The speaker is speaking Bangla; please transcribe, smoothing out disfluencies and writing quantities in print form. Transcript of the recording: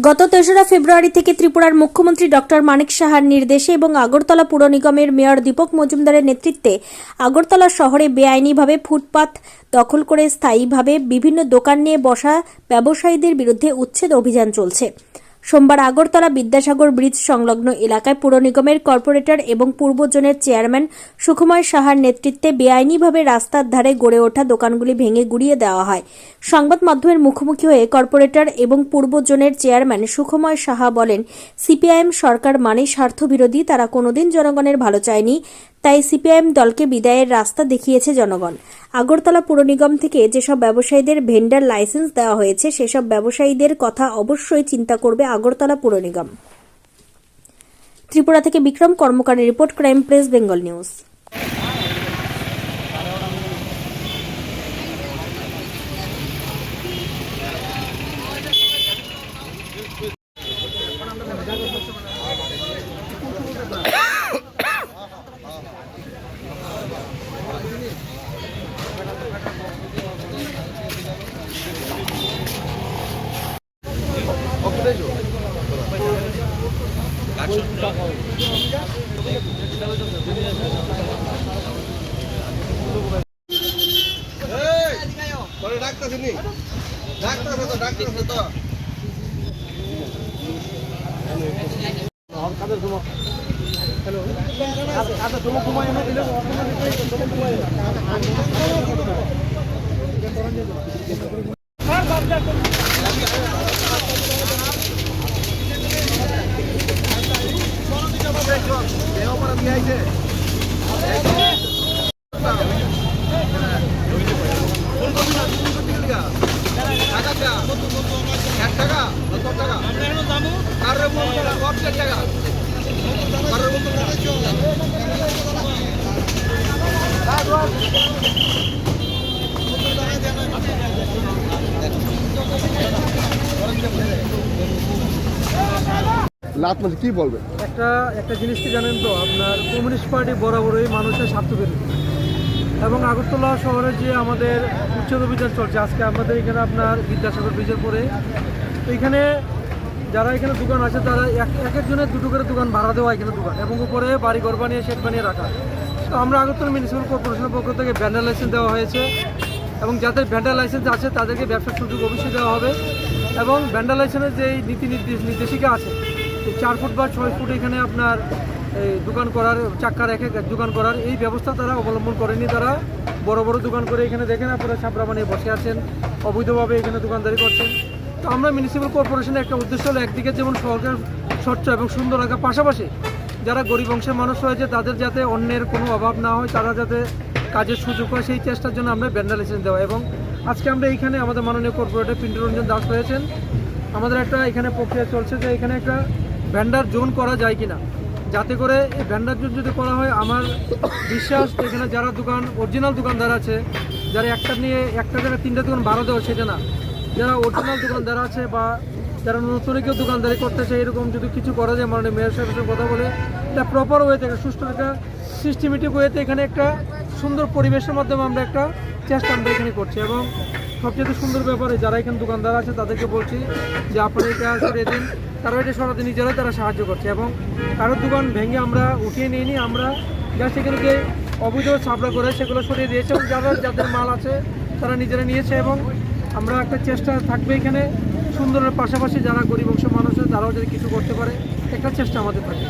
গত ৩রা ফেব্রুয়ারি থেকে ত্রিপুরার মুখ্যমন্ত্রী ডক্টর মানিক সাহার নির্দেশে এবং আগরতলা পুর নিগমের মেয়র দীপক মজুমদারের নেতৃত্বে আগরতলা শহরে বেআইনিভাবে ফুটপাত দখল করে স্থায়ীভাবে বিভিন্ন দোকান নিয়ে বসা ব্যবসায়ীদের বিরুদ্ধে উচ্ছেদ অভিযান চলছে। সোমবার আগরতলা বিদ্যাসাগর ব্রিজ সংলগ্ন এলাকায় পুর নিগমের কর্পোরেটর এবং পূর্ব জোনের চেয়ারম্যান সুখময় সাহার নেতৃত্বে বেআইনিভাবে রাস্তার ধারে গড়ে ওঠা দোকানগুলি ভেঙে গুড়িয়ে দেওয়া হয়। সংবাদ মাধ্যমের মুখোমুখি হয়ে কর্পোরেটর এবং পূর্ব জোনের চেয়ারম্যান সুখময় সাহা বলেন, সিপিআইএম সরকার মানে স্বার্থবিরোধী, তারা কোনোদিন জনগণের ভালো চায়নি, তাই সিপিআইএম দলকে বিদায়ের রাস্তা দেখিয়েছে জনগণ। আগরতলা পুর নিগম থেকে যেসব ব্যবসায়ীদের ভেন্ডার লাইসেন্স দেওয়া হয়েছে সেসব ব্যবসায়ীদের কথা অবশ্যই চিন্তা করবে আগরতলা পুর নিগম। ত্রিপুরা থেকে বিক্রম কর্মকারের report, crime press Bengal news. লাত মানে কি বলবেন? একটা জিনিস কি জানেন তো, আপনার কমিউনিস্ট পার্টি বরাবরই মানুষের স্বার্থবিরোধী এবং আগরতলা শহরে যে আমাদের উচ্ছেদ অভিযান চলছে, আজকে আমাদের এখানে আপনার বিদ্যাসাগর ব্রিজের পরে এখানে যারা এখানে দোকান আছে তারা এক একজনের দুটো করে দোকান ভাড়া দেওয়া এখানে দোকান এবং উপরে বাড়ি ঘর বানিয়ে শেড বানিয়ে রাখা। তো আমরা আগরতলা মিউনিসিপ্যাল কর্পোরেশনের পক্ষ থেকে ভ্যান্ডার লাইসেন্স দেওয়া হয়েছে এবং যাদের ভ্যান্ডার লাইসেন্স আছে তাদেরকে ব্যবসার সুযোগ অবশ্যই দেওয়া হবে এবং ভ্যান্ডার লাইসেন্সের যে নীতি নির্দেশিকা আছে 4 ফুট বা 6 ফুট এখানে আপনার এই দোকান করার চাক্কার এক দোকান করার এই ব্যবস্থা তারা অবলম্বন করেনি। তারা বড় বড় দোকান করে এখানে দেখেন আপনারা ছাপড়া বানিয়ে বসে আছেন, অবৈধভাবে এখানে দোকানদারি করছেন। তো আমরা মিউনিসিপ্যাল কর্পোরেশনের একটা উদ্দেশ্য হলো একদিকে যেমন শহরকে স্বচ্ছ এবং সুন্দর রাখার পাশাপাশি যারা গরিব অংশের মানুষ রয়েছে তাদের যাতে অন্যের কোনো অভাব না হয়, তারা যাতে কাজের সুযোগ হয়, সেই চেষ্টার জন্য আমরা ভ্যান্ডার লাইসেন্স দেওয়া। এবং আজকে আমরা এইখানে আমাদের মাননীয় কর্পোরেটর পিন্টু রঞ্জন দাস রয়েছেন, আমাদের একটা এখানে প্রক্রিয়া চলছে যে এখানে একটা ভ্যান্ডার জোন করা যায় কিনা, যাতে করে এই ভ্যান্ডার জোন যদি করা হয় আমার বিশ্বাস এখানে যারা দোকান অরিজিনাল দোকানদার আছে, যারা একটা জায়গায় 3টা দোকান ভাড়া দেওয়া সেটা না, যারা অরিজিনাল দোকানদার আছে বা যারা নতুন কেউ দোকানদারি করতেছে এরকম যদি কিছু করা যায়, মানে মেয়র সাহেবের সঙ্গে কথা বলে এটা প্রপার ওয়েতে একটা সুষ্ঠু একটা সিস্টেমেটিক ওয়েতে এখানে একটা সুন্দর পরিবেশের মাধ্যমে আমরা একটা চেষ্টা আমরা এখানে করছি। এবং সবচেয়ে সুন্দর ব্যাপারে যারা এখানে দোকানদার আছে তাদেরকে বলছি যে আপনারা এটা সরিয়ে দিন, তারা এটা সরাতে নিজেরাই তারা সাহায্য করছে এবং কারোর দোকান ভেঙে আমরা উঠিয়ে নিইনি, আমরা জাস্ট এখানে যে অবৈধ ছাপড়া করে সেগুলো সরিয়ে দিয়েছে এবং যাদের মাল আছে তারা নিজেরা নিয়েছে। এবং আমরা একটা চেষ্টা থাকবে এখানে সুন্দরের পাশাপাশি যারা গরিব অংশের মানুষ আছে তারাও যদি কিছু করতে পারে একটা চেষ্টা আমাদের থাকে।